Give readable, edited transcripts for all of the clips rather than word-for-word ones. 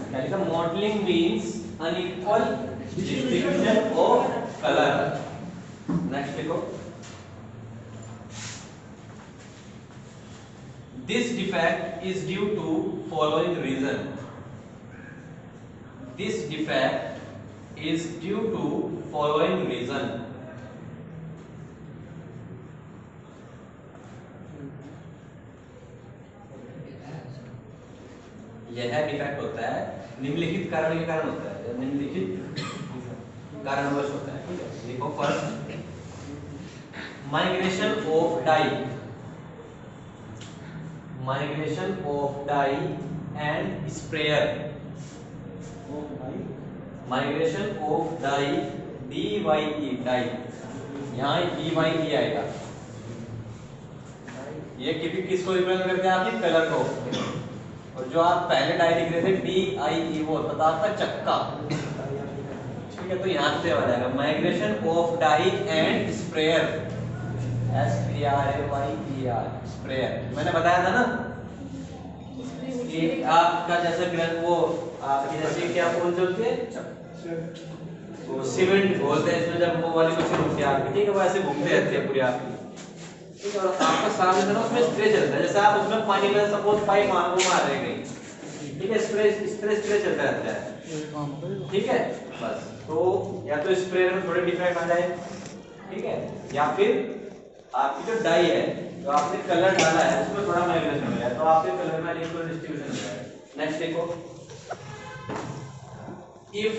क्या लिखा? Modelling means unequal distribution of colour. Next लिखो, this defect is due to following reason. This defect is due to following reason. यह defect होता है निम्नलिखित कारण के कारण होता है, निम्नलिखित कारणवश होता है। ठीक है, देखो first, migration of dye, migration of dye and sprayer, migration of dye, DYE dye, यहाँ DYE आएगा। ये किसको रिप्रेजेंट करते हैं? आपकी कलर को। और जो आप पहले डाई लिख रहे थे DIE, वो होता था आपका चक्का। ठीक है, तो यहाँ से आ जाएगा migration of dye and sprayer, SPRAYER, sprayer. मैंने बताया था ना कि आपका जैसे वो आपकी जैसे क्या बोलते होते हैं, वो सीमेंट बोलते हैं इसमें, जब वो वाली मशीन होती है आपकी, ठीक है, वो ऐसे घूमते रहती है पूरी आपकी। ठीक है, और आपका सामने से ना उसमें स्प्रे चलता है, जैसे आप उसमें पानी में सपोज पाइप मार रहे हैं कहीं, ठीक है, स्प्रे चलता रहता है। ठीक है, बस तो या तो स्प्रे में थोड़े डिफेक्ट आ जाए, ठीक है, या फिर आपकी जो डाई है, जो आपने कलर डाला है उसमें थोड़ा माइग्रेशन हो गया, तो आपके कलर में इक्वल डिस्ट्रीब्यूशन हो जाएगा। नेक्स्ट देखो, इफ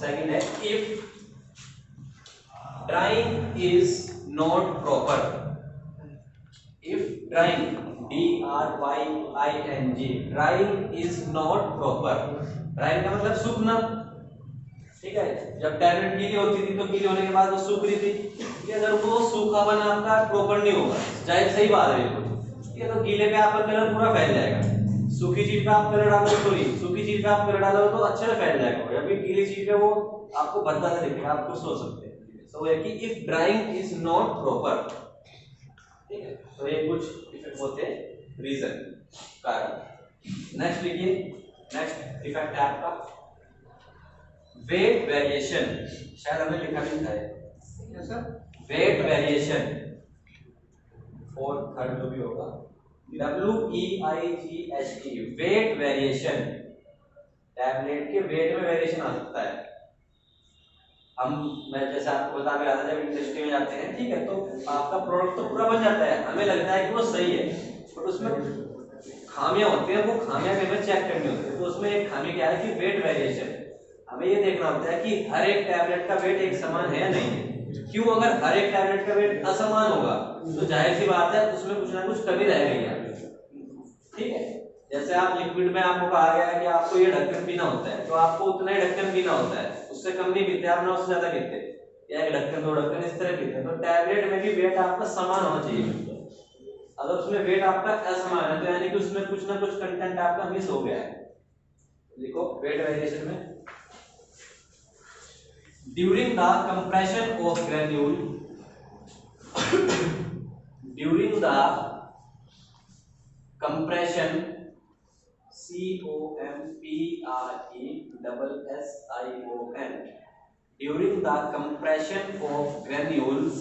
सेकंड है, if drying is not proper, if drying, DRYING, drying is not proper, drying का मतलब सूखना। ठीक है, जब टैबलेट गीली होती थी तो गीली होने के बाद वो सूख रही थी, ठीक है, अगर वो सूखापन आपका प्रॉपर नहीं होगा, चाहे सही बात है बिल्कुल, ठीक है, तो गीले पे आपका कलर पूरा फैल जाएगा। सूखी चीज पे आप कलर डालो, सॉरी सूखी चीज पे आप कलर डालो तो अच्छे से फैल जाएगा, या फिर गीली चीज पे वो आपको भद्दा सा दिखेगा, आप कुछ सोच सकते हैं। तो है कि if drawing is not proper, ठीक है, तो ये कुछ इफेक्ट होते हैं, रीजन, कारण। नेक्स्ट लिखिए, नेक्स्ट इफेक्ट है आपका वेट वेरिएशन, शायद हमने लिखा भी था ये sir, weight variation, fourth third जो भी होगा, WEIGHT, वेट वेरिएशन, टैबलेट के वेट में वेरिएशन आ सकता है। मैं जैसे आपको बता भी रहा था, जब इंडस्ट्री में जाते हैं, ठीक है, तो आपका प्रोडक्ट तो पूरा बन जाता है, हमें लगता है कि वो सही है, पर उसमें खामियां होती हैं, वो खामियां हमें चेक करनी होती है। तो उसमें एक खामी क्या है कि वेट वेरिएशन, हमें ये देखना होता है कि हर एक टैबलेट का वेट एक समान है या नहीं है। क्यों? अगर हर एक टैबलेट का वेट असमान होगा तो जाहिर सी बात है उसमें कुछ ना कुछ कमी रह गई है। ठीक है, जैसे आप लिक्विड में आपको कहा गया है कि आपको ये ढक्कन पीना होता है, तो आपको उतना ही ढक्कन पीना होता है, उससे कम नहीं पीते आप, ना उससे ज्यादा पीते, या एक ढक्कन दो ढक्कन इस तरह पीते हैं। तो टैबलेट में भी वेट आपका समान होना चाहिए। अगर उसमें वेट आपका असमान है तो यानी कि उसमें कुछ ना कुछ कंटेंट आपका मिस हो गया है। देखो वेट वेरिएशन में, during the compression of granule, during the compression, COMPRESSION, during the compression of granules,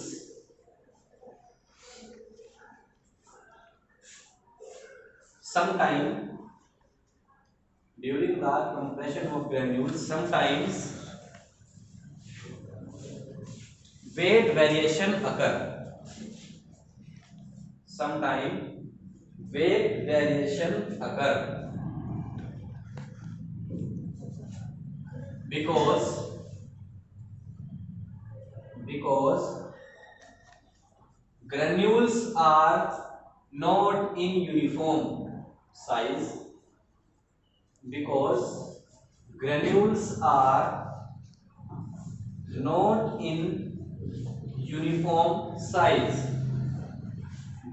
during the compression of granules sometimes weight variation occur, sometimes weight variation occur because granules are not in uniform size, because granules are not in uniform size,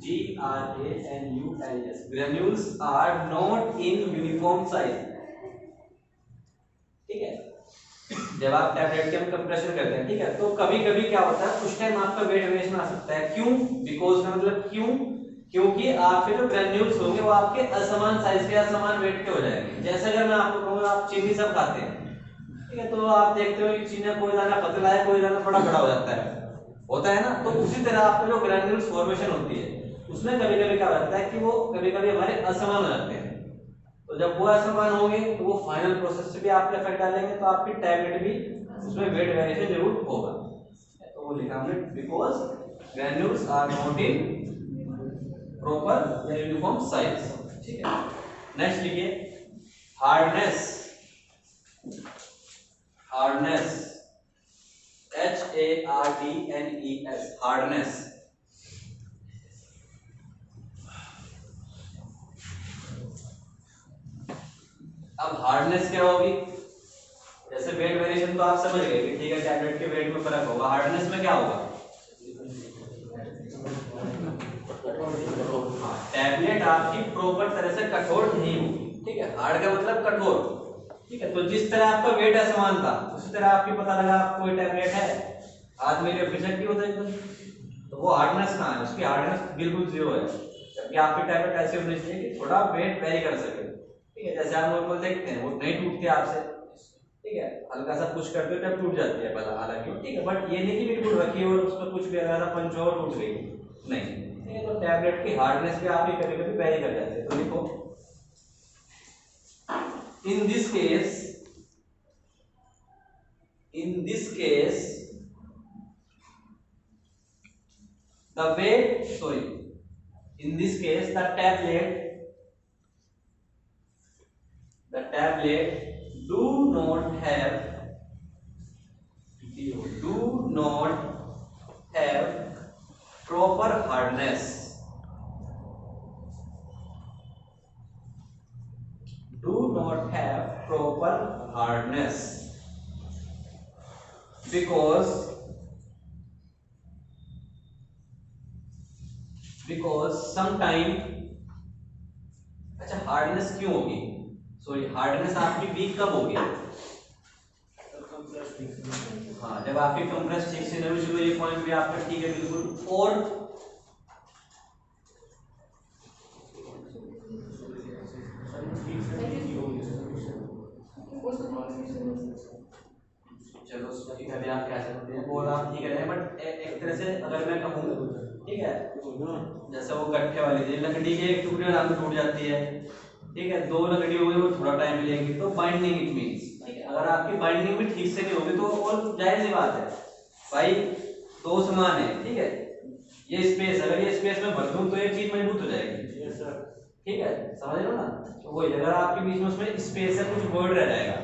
GRANULS, granules are not in uniform size। ठीक है, जब आप tablet के हम compression करते हैं, ठीक है, तो कभी कभी क्या होता है, कुछ टाइम आपका वेट वेरिएशन आ सकता है। क्यों? बिकॉज का मतलब क्यों क्योंकि आपके जो ग्रेन्यूल्स होंगे वो आपके असमान साइज के, असमान वेट के हो जाएंगे। जैसे अगर मैं आपको कहूँगा आप चीनी सब खाते हैं, ठीक है, तो आप देखते हो कि चीनी कोई दाना पतला है, कोई दाना थोड़ा बड़ा हो जाता है ना। तो उसी तरह आपका जो ग्रेन्यूल्स फॉर्मेशन होती है उसमें कभी कभी क्या होता है कि वो कभी कभी हमारे असमान हो जाते हैं। तो जब वो असमान होंगे तो वो फाइनल प्रोसेस से भी आप इफेक्ट डालेंगे, तो आपकी टैबलेट भी उसमें वेट वेरिएशन जरूर होगा। तो वो लिखा हमने, because granules are not in proper या यूनिफॉर्म साइज। ठीक है, नेक्स्ट लिखिए हार्डनेस। Hardness, HARDNES, hardness. अब हार्डनेस क्या होगी? जैसे वेट वेरिएशन तो आप समझ गए कि ठीक है टैबलेट के वेट में फर्क होगा, हार्डनेस में क्या होगा? हाँ, टैबलेट आपकी प्रॉपर तरह से कठोर नहीं होगी। ठीक है, हार्ड का मतलब कठोर। ठीक है, तो जिस तरह आपका वेट असमान था उसी तरह आपकी पता लगा कोई टैबलेट है आज मेरे एफिशिएंट नहीं होता एकदम, तो वो हार्डनेस कहाँ है? उसकी हार्डनेस बिल्कुल जीरो है। जबकि आपकी टैबलेट ऐसी होनी चाहिए कि थोड़ा वेट वेरी कर सके। ठीक है, जैसे आप नॉर्मल देखते हैं वो नहीं टूटती आपसे, ठीक है, हल्का सा पुश करते हो तब टूट जाती है पता हालांकि, ठीक है, बट ये नहीं कि बिल्कुल रखी और उसमें कुछ भी अगर पंच और टूट गई, नहीं। ठीक है, तो टैबलेट की हार्डनेस भी आपकी कभी कभी वेरी कर जाती है। तो लिखो in this case, the weight, sorry, in this case the tablet do not have proper hardness, because sometime, अच्छा हार्डनेस क्यों होगी? सॉरी, हार्डनेस आपकी वीक कब होगी? हाँ, जब आपकी कंप्रेस ठीक से नहीं हुई। चलो ये पॉइंट भी आपका ठीक है बिल्कुल। और चलो ठीक है, अभी आप कह सकते हैं बोल आप ठीक है, बट एक तरह से अगर मैं कहूँ, ठीक है, जैसे वो गट्ठे वाली थी, लकड़ी के एक टुकड़े आराम से टूट जाती है, ठीक है, दो लकड़ी हो गई वो थोड़ा टाइम लेगी, तो बाइंडिंग इट मींस, ठीक है, अगर आपकी बाइंडिंग भी ठीक से नहीं होगी तो और जायज सी बात है भाई, दो समान है, ठीक है, ये स्पेस, अगर ये स्पेस में भर दूं तो ये चीज मजबूत हो जाएगी। यस सर, ठीक है, समझ रहे हो ना? तो वही, अगर आपके बीच में उसमें स्पेस है, कुछ वर्ड रह जाएगा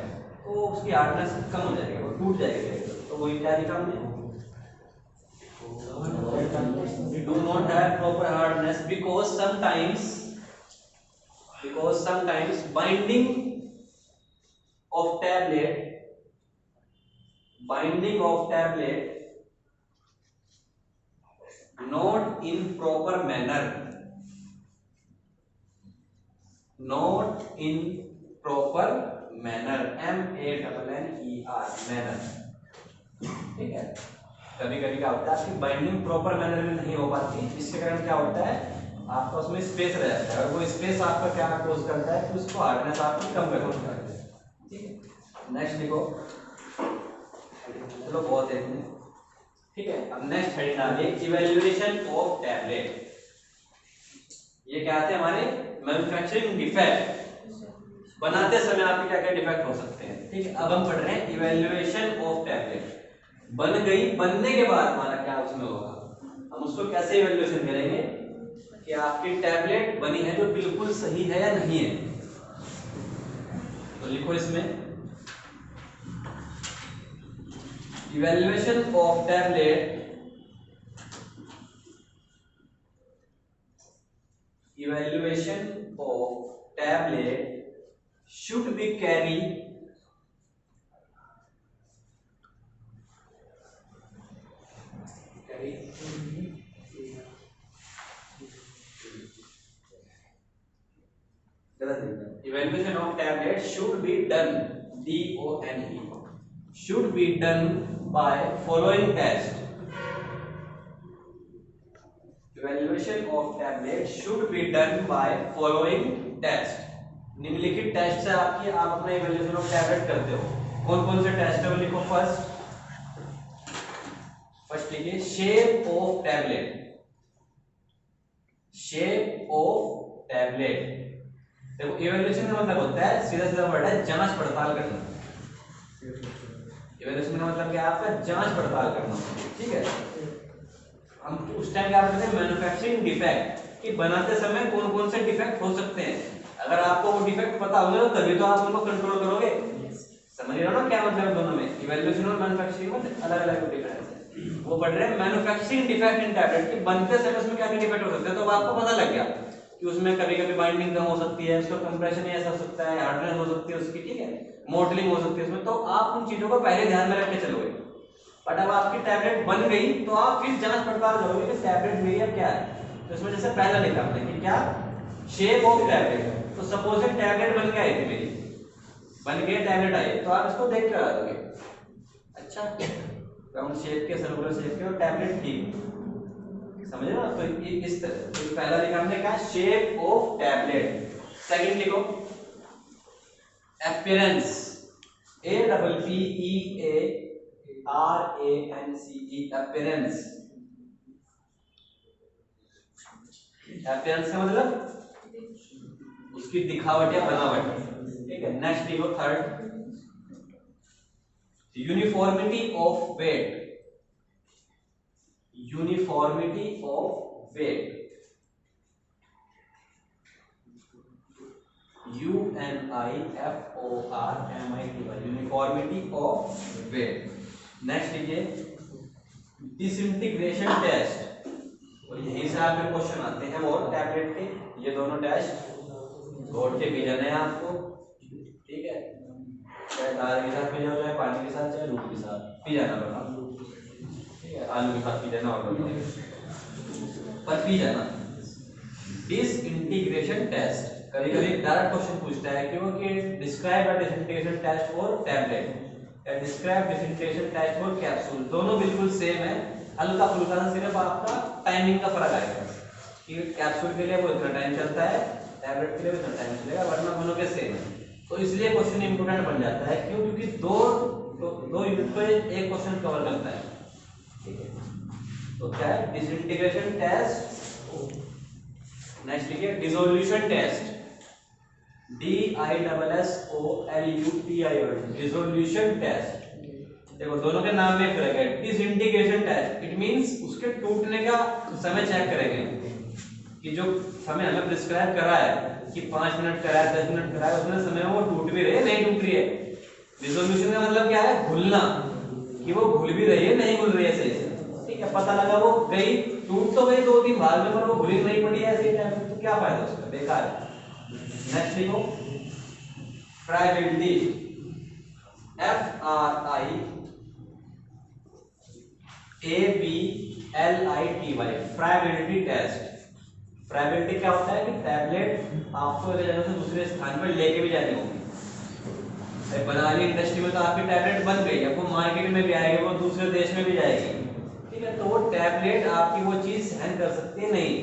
तो उसकी हार्डनेस कम हो जाएगी, वो टूट जाएगी। तो वही क्या लिखा हमने, do not have proper hardness because sometimes binding of tablet not in proper manner, MANNER, manner, ठीक है। कभी कभी क्या होता है आपकी बाइंडिंग प्रॉपर मैनर में नहीं हो पाती, जिसके कारण क्या होता है आपका उसमें स्पेस रह जाता है, और वो स्पेस आपका क्या कोज करता है कि उसको हार्डनेस आपकी कम कर देता है। ठीक है, नेक्स्ट लिखो, चलो बहुत है, ठीक है। अब नेक्स्ट हेडिंग आ गई इवैल्यूएशन ऑफ टैबलेट। ये क्या आते हैं हमारे मैन्युफैक्चरिंग डिफेक्ट, बनाते समय आपके क्या क्या डिफेक्ट हो सकते हैं। ठीक है, अब हम पढ़ रहे हैं इवैल्यूएशन ऑफ टैबलेट। बन गई, बनने के बाद हमारा क्या उसमें होगा, हम उसको कैसे इवैल्यूएशन करेंगे कि आपकी टैबलेट बनी है जो बिल्कुल सही है या नहीं है। तो लिखो इसमें evaluation of tablet, should be carry evaluation of tablet should be done, DONE, should be done by following test. Evaluation of tablet should be done by following test. निम्नलिखित टेस्ट से आप अपना इवैल्यूएशन ऑफ टैबलेट करते हो। कौन कौन से test है वो लिखो। फर्स्ट लिखिए shape of tablet. Shape of tablet, देखो इवैल्यूएशन का मतलब होता है सीधा सीधा वर्ड है जांच पड़ताल करना। इवैल्यूएशन का मतलब क्या है आपका जांच पड़ताल करना, ठीक है। हम उस टाइम क्या करते हैं मैन्युफैक्चरिंग डिफेक्ट कि बनाते समय कौन कौन से डिफेक्ट हो सकते हैं। अगर आपको वो डिफेक्ट पता होंगे तो तभी तो आप उनको कंट्रोल करोगे। समझ रहे हो ना क्या मतलब है दोनों में, इवैल्यूएशन और मैन्युफैक्चरिंग में अलग अलग डिफरेंस है। वो पढ़ रहे हैं मैन्युफैक्चरिंग डिफेक्ट इन टैबलेट कि बनते समय उसमें क्या क्या डिफेक्ट हो सकते हैं, तो आपको पता लग गया कि उसमें कभी कभी बाइंडिंग कम हो सकती है, उसका कंप्रेशन ऐसा हो सकता है, हार्डनेस हो सकती है उसकी, ठीक है, मोल्डिंग हो सकती है उसमें, तो आप उन चीजों को पहले ध्यान में रख के चलोगे। बट अब आपकी टैबलेट बन गई तो आप फिर जांच पड़ताल करोगे कि टैबलेट मेरी अब क्या है। तो इसमें जैसे पहला लिखा आपने कि क्या शेप ऑफ टैबलेट, तो सपोज टैबलेट बन के आई थी मेरी, बन के टैबलेट आई तो आप इसको देख कर दोगे अच्छा राउंड शेप के, सर्कुलर शेप के और टैबलेट ठीक, समझ रहे हो। तो इस तरह तो पहला लिखा हमने क्या शेप ऑफ टैबलेट। सेकंड लिखो appearance, A double P E A R A N C E, appearance. Appearance का मतलब उसकी दिखावट या बनावट, ठीक है। नेक्स्ट लिखो third uniformity of weight. Uniformity of weight, UNIFORMITY, uniformity of weight. Next लीजिए डिसइंटीग्रेशन टेस्ट, और यहीं से आपके क्वेश्चन आते हैं और टैबलेट के ये दोनों टेस्ट घोट के पी जाने हैं आपको, ठीक है, चाहे दाल के साथ पी जाओ, चाहे पानी के साथ, चाहे दूध के साथ पी जाना बता, ठीक है, आलू के साथ पी जाना और पर पी जाना। डिसइंटीग्रेशन टेस्ट कभी कभी डायरेक्ट क्वेश्चन पूछता है क्योंकि describe the disintegration test for tablet या describe disintegration test for capsule, दोनों बिल्कुल सेम है, हल्का फुल्का सा सिर्फ आपका टाइमिंग का फर्क आएगा कि कैप्सूल के लिए वो इतना टाइम चलता है, टैबलेट के लिए इतना टाइम चलेगा, वरना दोनों के सेम है। तो इसलिए क्वेश्चन इंपोर्टेंट बन जाता है, क्यों, क्योंकि दो यूनिट को एक क्वेश्चन कवर करता है, ठीक है। तो क्या है डिसइंटीग्रेशन टेस्ट। नेक्स्ट लिखिए dissolution test, DISSOLUTION, dissolution test. देखो दोनों के नाम में फर्क है। डिसइंटीग्रेशन टेस्ट इट मींस उसके टूटने का समय चेक करेंगे कि जो समय हमें प्रिस्क्राइब करा है कि 5 मिनट करा है, 10 मिनट करा है, उसमें समय वो टूट भी रही है नहीं टूट रही है। डिसोल्यूशन का मतलब क्या है घुलना, कि वो घुल भी रही है नहीं घुल रही है सही से, ठीक है। पता लगा वो गई, टूट तो गई 2-3 भाग में, पर वो घुली नहीं पड़ी है ऐसे टाइम, तो क्या फायदा उसका, बेकार है। नेक्स्ट लिखो friability, FRIABLITY, friability test. Friability क्या होता है कि टैबलेट आपको एक जगह से दूसरे स्थान पर लेके भी जानी होगी। बनाने इंडस्ट्री में तो आपकी टैबलेट बन गई, अब वो मार्केट में भी आएगी, वो दूसरे देश में भी जाएगी, ठीक है। तो वो टैबलेट आपकी वो चीज सहन कर सकती है नहीं,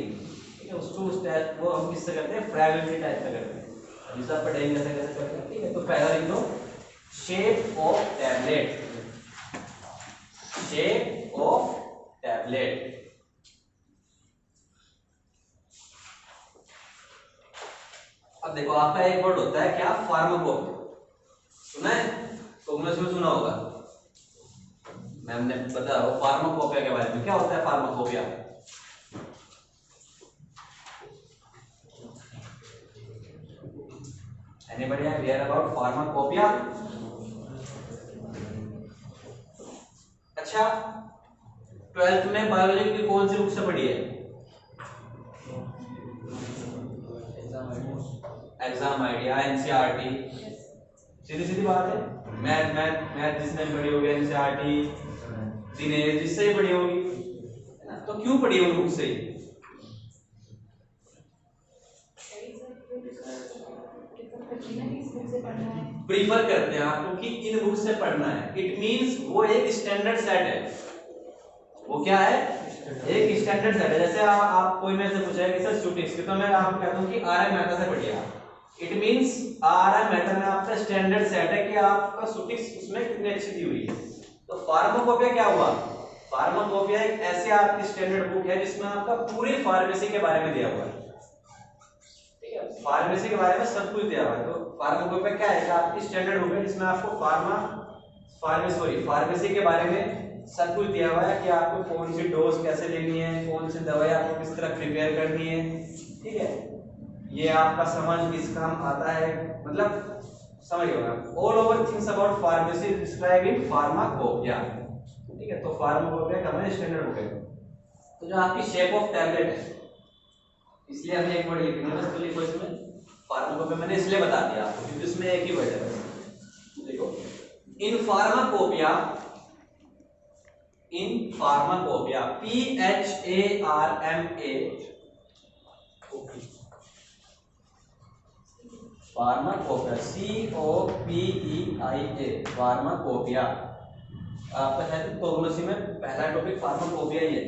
ठीक है, उसको उस टेस्ट वो हम किससे करते हैं फ्राइबिलिटी टेस्ट से करते हैं। अभी सब पढ़ेंगे कैसे कैसे करते हैं, ठीक है। तो पहला लिख दो shape of tablet, shape of tablet. अब देखो आपका एक वर्ड होता है क्या फार्माकोपिया, सुना है, तो तुमने इसमें सुना होगा, मैम ने बताया वो फार्माकोपिया के बारे में। क्या होता है pharmacopoeia? Anybody have heard about pharmacopoeia? अच्छा 12th में बायोलॉजी की कौन सी बुक से पढ़ी है? एग्जाम आइडिया, एनसीईआरटी, सीधी सीधी बात है। मैथ जिसने पढ़ी होगी एनसीईआरटी, दिनेश जिससे ही पढ़ी होगी, तो क्यों पढ़ी है उन बुक से? प्रीफर करते हैं आपको कि इन बुक से पढ़ना है। इट मींस वो एक स्टैंडर्ड सेट है। वो क्या है? एक स्टैंडर्ड सेट है। जैसे आप कोई मेरे से पूछे कि सर शूटिंग्स की, तो मैं आपको कहता हूँ कि आरएम मेटा से पढ़िएगा। इट मींस आरएम मेटा में आपका स्टैंडर्ड सेट है कि आपका शूटिंग्स उसमें कितनी अच्छी दी हुई है। तो फार्माकोपिया क्या हुआ? फार्माकोपिया एक ऐसी आपकी स्टैंडर्ड बुक है जिसमें आपका पूरी फार्मेसी के बारे में दिया हुआ है। ठीक है, फार्मेसी के बारे में सब कुछ दिया हुआ है। तो फार्माकोपिया क्या है कि आपकी स्टैंडर्ड बुक है जिसमें आपको फार्मेसी के बारे में सब कुछ दिया हुआ है कि आपको कौन सी डोज कैसे लेनी है, कौन सी दवाई आपको किस तरह प्रिपेयर करनी है। ठीक है, ये आपका सामान किस काम आता है, मतलब समझ गए। All over things about pharmacy describe in pharmacopoeia. ठीक है, तो फार्माकोपिया का हमारे स्टैंडर्ड बुक है। तो जो आपकी शेप ऑफ टैबलेट है, इसलिए हमने एक वर्ड लिखना है, बस तो लिखो इसमें फार्माकोपिया। मैंने इसलिए बता दिया आपको क्योंकि इसमें एक ही वर्ड है बस। देखो, इन फार्माकोपिया, फार्माकोपिया, COPEIA, फार्माकोपिया। आपका शायद कोग्नोसी में पहला टॉपिक फार्माकोपिया ही है।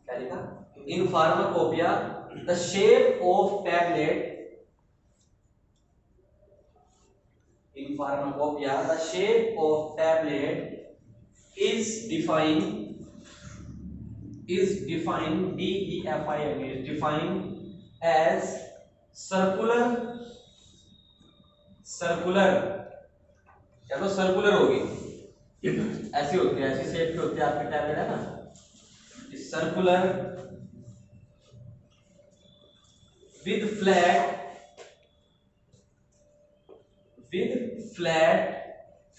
क्या लिखा? In pharmacopoeia the shape of tablet, in pharmacopoeia the shape of tablet is defined DEFINE is defined as circular या तो सर्कुलर होगी, ऐसी होती है, ऐसी शेप की होती है आपकी टैबलेट है ना, circular with flat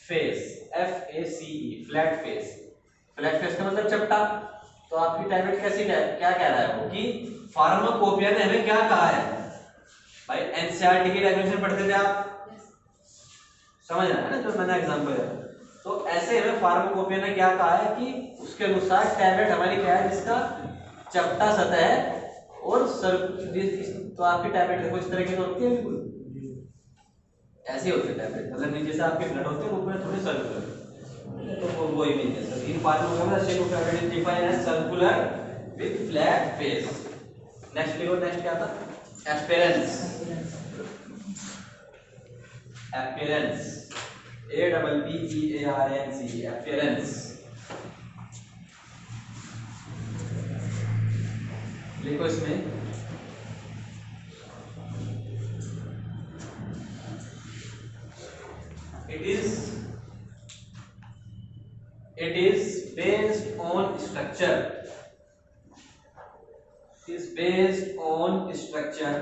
face, FACE, flat face. Flat face का मतलब चपटा। तो आपकी टैबलेट कैसी है, क्या कह रहा है वो कि फार्माकोपिया ने हमें क्या कहा है भाई? एनसीईआरटी की डेफिनेशन पढ़ते थे आप, समझ रहे हैं ना जो मैंने एग्जांपल दिया। तो ऐसे हमें फार्माकोपिया ने क्या कहा है कि उसके अनुसार टैबलेट हमारी क्या है जिसका चपटा सतह है और तो आपकी टैबलेट देखो इस तरह की होती है, बिल्कुल ऐसे होते हैं टैबलेट, मतलब नीचे से आपके ब्लड होते हैं, ऊपर थोड़े सर्कुलर। तो वो ही मीन है sir. In pharmacopoeia shape of tablet is defined as circular with flat face. Next देखो, नेक्स्ट क्या था? Appearance, appearance, APPEARNC, appearance. लिखो इसमें it is based on structure, it is based on structure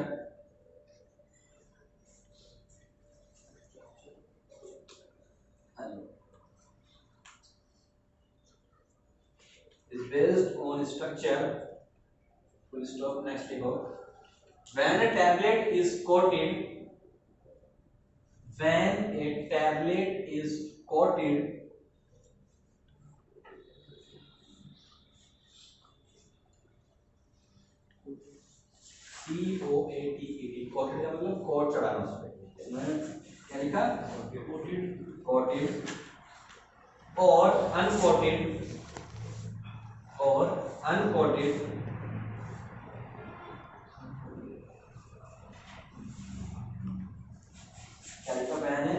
is based on structure, full stop, next देखो। when a tablet is coated COATED, coated का मतलब coat चढ़ाना उस पे। मैंने क्या लिखा? coated और uncoated क्या लिखा मैंने?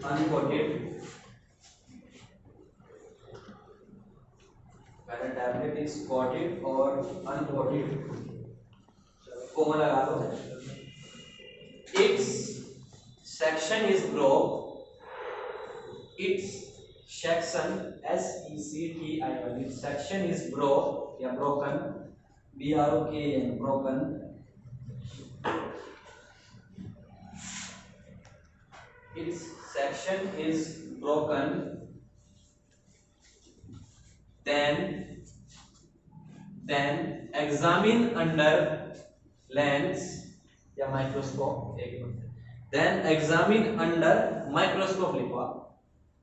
uncoated, when a tablet is coated और uncoated, कोमा लगा दो। its section is broke, its section, SECTION, its section is broke या broken, BROKEN, broken, its section is broken, then examine under lens या microscope, एक minute, then examine under microscope लिखो आप,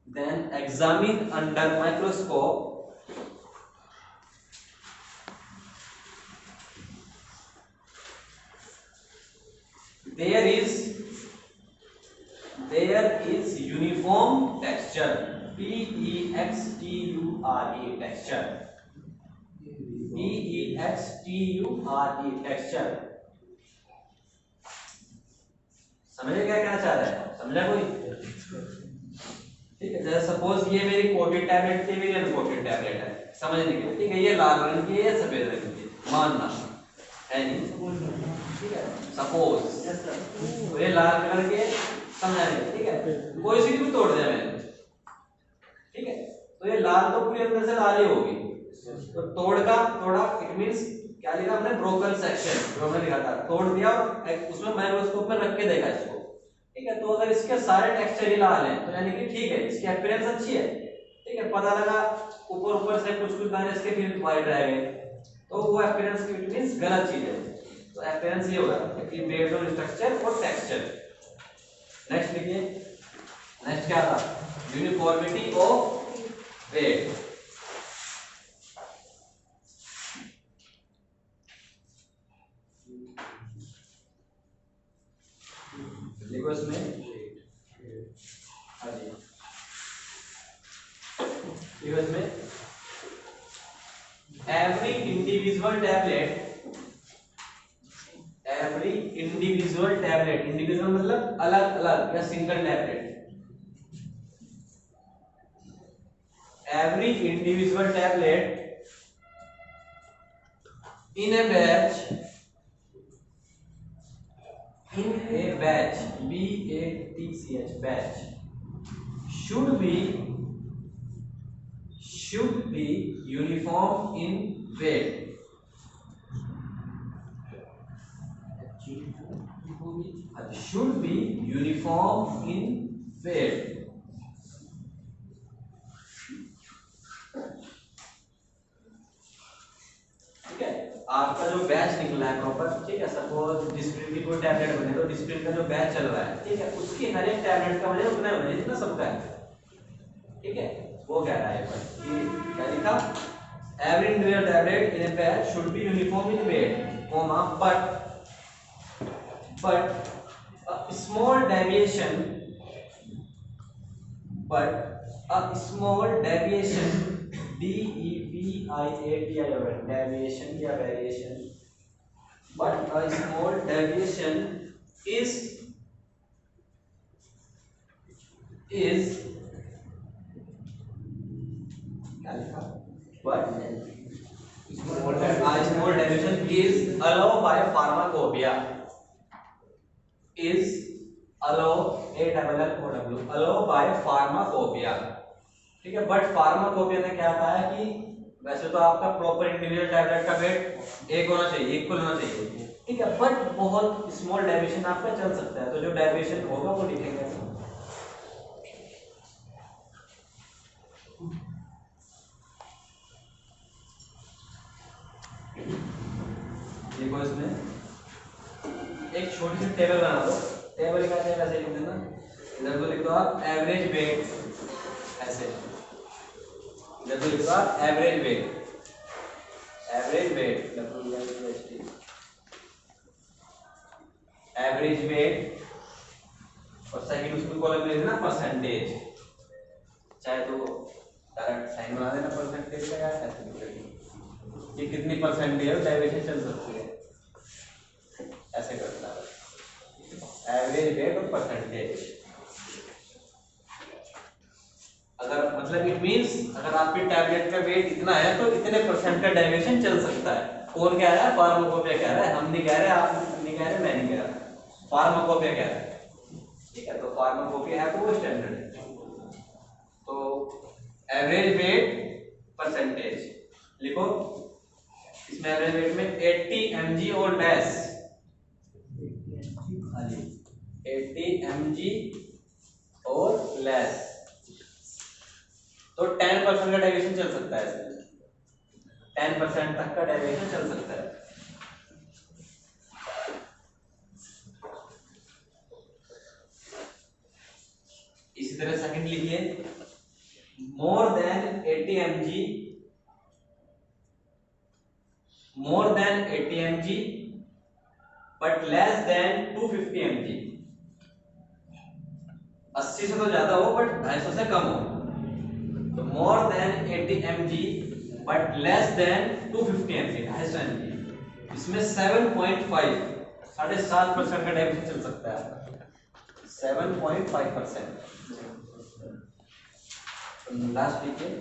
then examine under microscope there is there is uniform texture, P-E-X-T-U-R-E, texture, P-E-X-T-U-R-E, texture। समझे क्या कहना चाह रहा है? समझा कोई? ठीक है, जैसे सपोज ये मेरी कोटेड टैबलेट थी, मेरी अनकोटेड टैबलेट है, समझने के लिए, ठीक है, ये लाल रंग की है, सफेद रंग की, मानना है नहीं, ठीक है, सपोज तो ये लाल कलर के, समझाने के, ठीक है, कोई सी भी तोड़ दिया मैंने, ठीक है, तो ये लाल तो पूरी अंदर से लाल ही होगी, तो तोड़ा इट मींस क्या लिखा हमने, ब्रोकन सेक्शन, जो हमने लिखा था, तोड़ दिया और उसमें माइक्रोस्कोप में रख के देखा इसको, ठीक है, तो अगर इसके सारे टेक्सचर ही लाल हैं तो यानी कि ठीक है, इसकी अपीयरेंस अच्छी है, ठीक है, पता लगा ऊपर से कुछ दाने इसके फिर व्हाइट रह गए, तो वो अपीयरेंस की मींस गलत चीज है, तो अपीयरेंस ये होगा कि बेस्ड ऑन स्ट्रक्चर और टेक्सचर। नेक्स्ट लिखिए, नेक्स्ट क्या था, यूनिफॉर्मिटी ऑफ वेट, लिखो इसमें, हाँ जी, लिखो इसमें, every individual tablet, individual मतलब अलग अलग या single tablet, every individual tablet in a batch, B-A-T-C-H, batch, should be uniform in weight, should be uniform in weight, ठीक है, आपका जो बैच निकला है प्रॉपर, ठीक है, सपोज डिस्प्रिन की कोई टैबलेट बने तो डिस्प्रिन का जो बैच चल रहा है, ठीक है, उसकी हर एक टैबलेट का वजन उतना होना चाहिए जितना सबका है, ठीक है, वो कह रहा है कि क्या लिखा, every individual tablet in a batch should be uniform in weight, comma, but a small deviation, D-E-V-I-A-T-I-O-N, deviation या variation, but a small deviation is क्या लिखा, but a small deviation is allowed by pharmacopoeia, is allow by pharmacopoeia, ठीक है, but pharmacopoeia ने क्या कहा है कि वैसे तो आपका प्रॉपर इंडिविजुअल टैबलेट का वेट एक होना चाहिए, इक्वल होना चाहिए, ठीक है, बट बहुत स्मॉल डेविएशन आपका चल सकता है, तो जो डेविएशन होगा वो लिखेंगे, देखो इसमें एक छोटी सी टेबल बना दो, टेबल का क्या ऐसे लिख देना, इधर तो लिख दो आप एवरेज वेट, ऐसे इधर तो लिख दो आप एवरेज वेट, एवरेज वेट, और सेकंड उसमें कॉलम में लिखना परसेंटेज, चाहे तो डायरेक्ट साइन बना देना परसेंटेज का, या ऐसे लिख देना ये कितनी परसेंटेज है, डेविएशन चल सकती है, ऐसे करना है, एवरेज वेट और परसेंटेज, अगर मतलब इट मींस अगर आपके टैबलेट का वेट इतना है तो इतने परसेंट का डेविएशन चल सकता है, कौन कह रहा है, फार्माकोपिया कह रहा है, हम नहीं कह रहे, आप नहीं कह रहे, मैं नहीं कह रहा, फार्माकोपिया कह रहा है, ठीक है, तो फार्माकोपिया है तो वो स्टैंडर्ड है, तो एवरेज वेट परसेंटेज लिखो, इसमें एवरेज वेट में 80 mg और लेस, 80 mg और लेस, तो 10% का डेविएशन चल सकता है, इसमें 10% तक का डेविएशन चल सकता है, इसी तरह सेकंड लिखिए, more than 80 mg but less than 250 mg, 80 से तो ज्यादा हो बट 250 से कम हो। तो more than 80 mg but less than 250 mg, 250 mg। इसमें 7.5 7.5% का डेविएशन चल सकता है, 7.5%। लास्ट लिखिए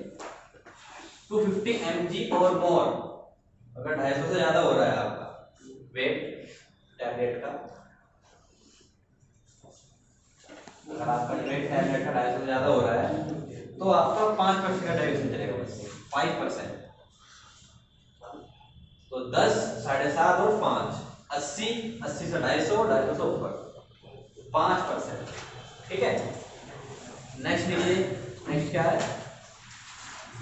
250 mg और मोर, अगर 250 से ज्यादा हो रहा है आपका वेट टैबलेट का, अगर आपका वेट टैबलेट का 250 से ज्यादा हो रहा है तो आपका 5% का डेविएशन चलेगा, बस 5%। तो 10, 7.5 और 5, 80, 80 से 250, 250 से ऊपर 5%। ठीक है, नेक्स्ट लीजिए, नेक्स्ट क्या है,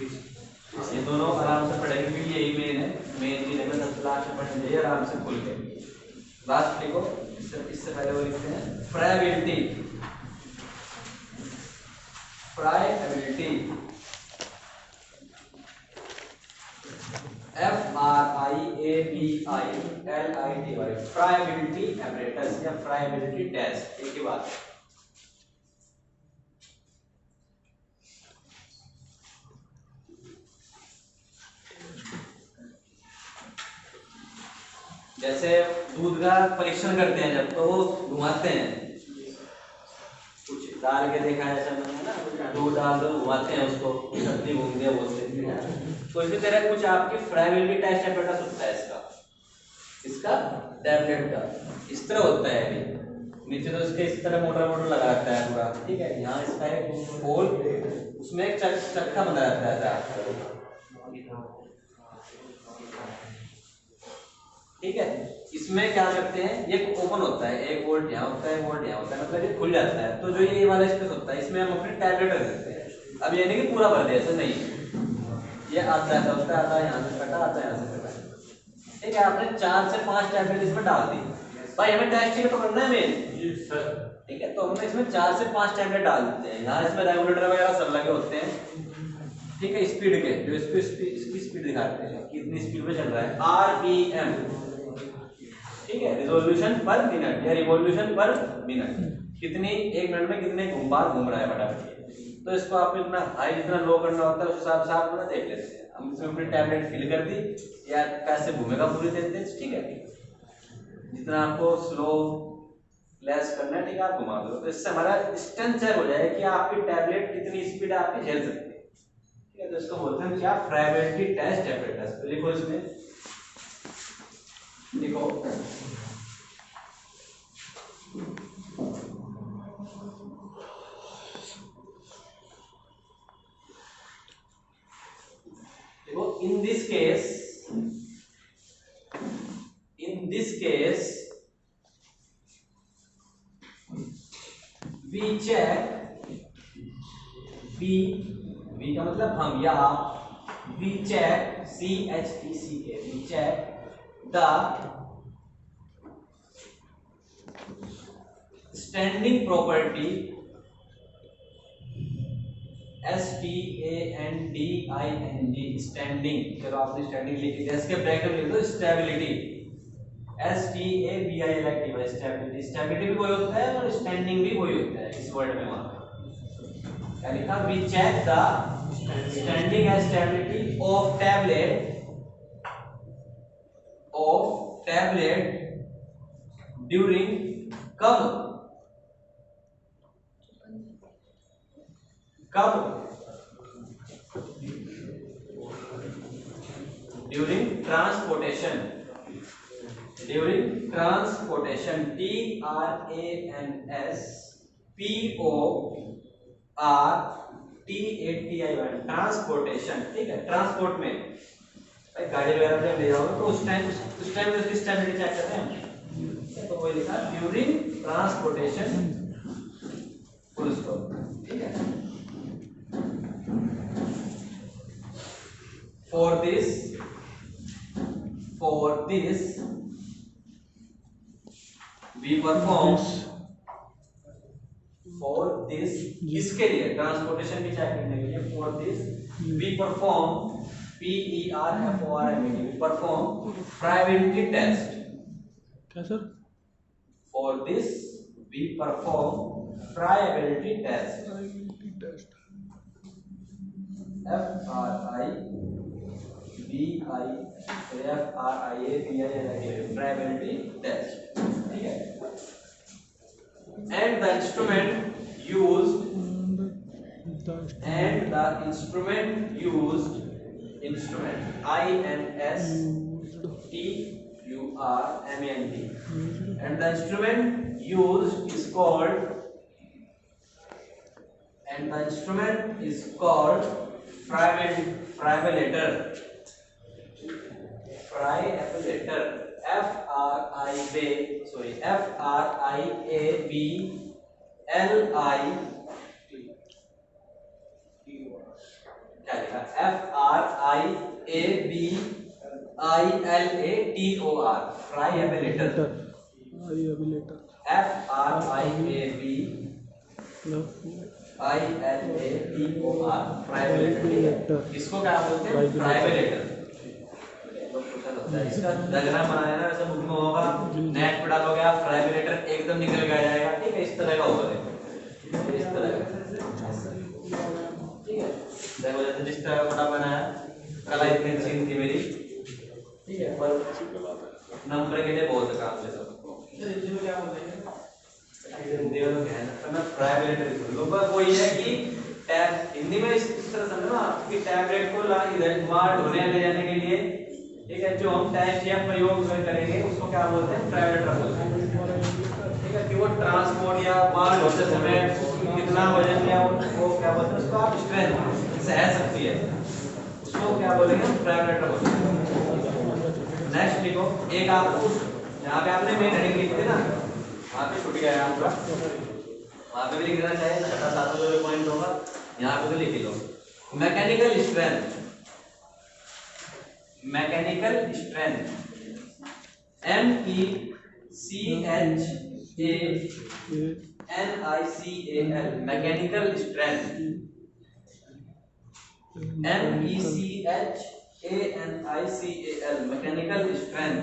ये दोनों आराम से पढ़ेंगे क्योंकि यही मेन है, मेन चीज है, 10 लास्ट में पढ़ने चाहिए आराम से खुल के। लास्ट लिखो, इससे पहले वो लिखते हैं फ्रायबिलिटी, फ्रायबिलिटी, FRIABILITY, फ्रायबिलिटी एपरेटस या फ्रायबिलिटी टेस्ट, एक ही बात है। जैसे दूध का परीक्षण करते हैं जब, तो वो घुमाते हैं, कुछ डाल के देखा है ऐसा मैंने ना, दूध डाल दो घुमाते हैं उसको, सब्जी घूम गया बोलते हैं। तो इसी तरह कुछ आपकी फ्रायबिलिटी टेस्ट एपरेटस होता है इसका टैबलेट का, इस तरह होता है। अभी नीचे तो इसके इस तरह मोटर मोटर लगा रहता है पूरा, ठीक है, यहाँ इसका एक होल, उसमें एक चक्का बना रहता है, ठीक है। इसमें क्या करते हैं, ये ओपन होता है, 1 वोल्ट यहाँ होता है, 1 वोल्ट यहाँ होता है, मतलब ये खुल जाता है। तो जो ये वाला स्पेस होता है इसमें हम अपनी टैबलेट रख देते हैं। अब ये नहीं कि पूरा भर दे, ऐसा नहीं, ये आता है होता है, आता यहाँ से कटा, आता यहाँ से कटा, ठीक है। आपने 4 से 5 टैबलेट इसमें डाल दी, भाई हमें टेस्ट ही तो करना है मेन, ठीक है। तो हमने इसमें 4 से 5 टैबलेट डाल देते हैं, यहाँ इसमें रेगुलेटर वगैरह सब लगे होते हैं, ठीक है। स्पीड के जो इसकी स्पीड दिखाते हैं, कितनी स्पीड पे चल रहा है, RPM, ठीक है, रिवॉल्यूशन पर मिनट या रिवॉल्यूशन पर मिनट, कितनी 1 मिनट में कितने बार घूम रहा है फटाफट। तो इसको आपको इतना हाई जितना लो करना होता है उस हिसाब से आप देख लेते हैं। हम इसमें अपनी टैबलेट फिल कर दी या कैसे घूमेगा पूरी देर देर, ठीक है। जितना आपको स्लो लेस करना है, ठीक है, आप घुमा दो। तो इससे हमारा डिस्टेंस चेक हो जाएगा कि आपकी टैबलेट कितनी स्पीड आपकी झेल सकती है, ठीक है। तो इसको बोलते हैं क्या, फ्रायबिलिटी टेस्ट एपरेटस। तो लिखो इसमें, लिखो in this case we check, we का मतलब हम या आप, we check, CHECK, we check the standing property, STANDING, standing, चलो आपने स्टैंडिंग लिख दिया, इसके ब्रैकेट में लिख दो स्टेबिलिटी, STABILITY, स्टेबिलिटी। स्टेबिलिटी भी वही होता है और स्टैंडिंग भी वही होता है इस वर्ड में, वहां क्या लिखा, we check the standing and stability of tablet during कब ड्यूरिंग ट्रांसपोर्टेशन, TRANSPORTATION, ट्रांसपोर्टेशन, ठीक है। ट्रांसपोर्ट में भाई गाड़ी वगैरह जब ले जाओगे तो उस टाइम उसकी स्टेबिलिटी चेक करते हैं, तो वो लिखा ड्यूरिंग ट्रांसपोर्टेशन, फुल स्टॉप, ठीक है। For this we perform, for this इसके लिए ट्रांसपोर्टेशन की चेक करने के लिए, for this we perform PERFORMAT, we perform friability test. क्या sir? For this we perform friability test. friability test, ठीक है। and the instrument used and the instrument used is called friabilator. friabilator. इसको क्या बोलते हैं? friabilator. इसका diagram बनाया ना, वैसे बुक में होगा, नेट पे डालोगे आप फ्राइबिलेटर एकदम निकल के आ जाएगा, ठीक है। इस तरह का होगा, इस तरह का, ठीक है। देखो जैसे जिस तरह का बनाया, कला इतनी सीन थी मेरी, ठीक है, पर नंबर के लिए बहुत काम है सब। हिंदी में क्या बोलते हैं? हिंदी में तो कहना फ्राइबिलेटर लोगों को ये है कि टैब, हिंदी में इस तरह समझना कि टैबलेट को इधर वहां ढोने ले जाने के लिए, ठीक है, जो हम टेस्ट या प्रयोग करेंगे उसको क्या बोलते हैं? फ्राइबिलेटर बोलते हैं, ठीक है। कि वो ट्रांसपोर्ट या माल ढोते समय कितना वजन या वो क्या बोलते हैं उसको, आप स्ट्रेंथ सह सकती है, उसको क्या बोलेंगे? फ्राइबिलेटर बोलते हैं। नेक्स्ट लिखो, एक आपको यहाँ पे आपने मेन हेडिंग लिखी थी ना, वहाँ पे छूट गया आपका, वहाँ पे भी लिख देना चाहिए, 7 जो पॉइंट होगा यहाँ पे तो लिख लो। Mechanical strength, MECHANICAL, mechanical strength, mechanical strength.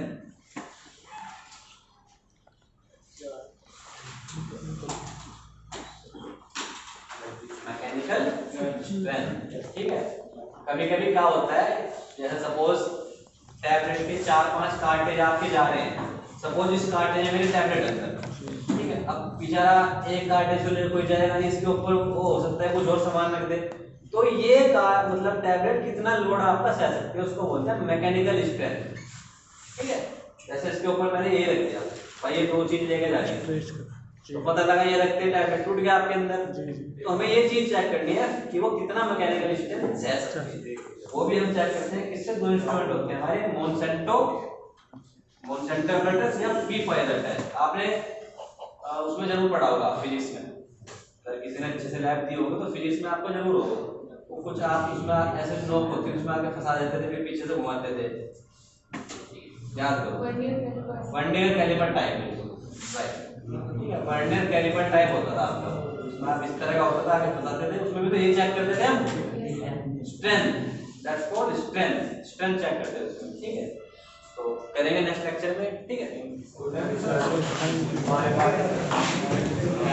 ठीक है। कभी कभी क्या होता है, जैसे सपोज टैबलेट के 4-5 कार्टेज आपके जा रहे हैं, सपोज इस कार्टेज में मेरे टैबलेट अंदर, ठीक है। अब बेचारा एक कार्टेज को लेकर कोई जाएगा नहीं, इसके ऊपर वो हो सकता है कुछ और सामान रख दे, तो ये मतलब टैबलेट कितना लोड आपका सह सकती है, उसको बोलते हैं मैकेनिकल स्ट्रेंथ, ठीक है। जैसे इसके ऊपर मैंने ये रख दिया, भाई ये 2 चीज लेके जा रही है, तो पता लगा ये रखते टैबलेट टूट गया आपके अंदर, तो हमें ये चीज चेक करनी है कि वो कितना मैकेनिकल स्ट्रेंथ सह सकती है। वो भी हम चेक करते हैं, किससे 2 इंस्ट्रूमेंट होते हैं हमारे, मोनसेंटोमीटर या पीफाइजर टेस्ट। आपने उसमें जरूर पढ़ा होगा फिजिक्स में, अगर किसी ने अच्छे से लैब दी होगी तो फिजिक्स में आपको जरूर होगा। वो कुछ आप उसमें ऐसे नोक होती है, उसमें आके फंसा देते थे, फिर पीछे से घुमाते थे, याद करो, वर्नियर कैलिपर टाइप, राइट, ठीक है। वर्नियर कैलिपर टाइप होता था आपका, उसमें आप इस तरह का होता था, आगे फंसाते थे, उसमें भी तो ये चेक करते थे हम, strength, that's called strength check करते थे उसमें, ठीक है। तो करेंगे नेक्स्ट लेक्चर में, ठीक है।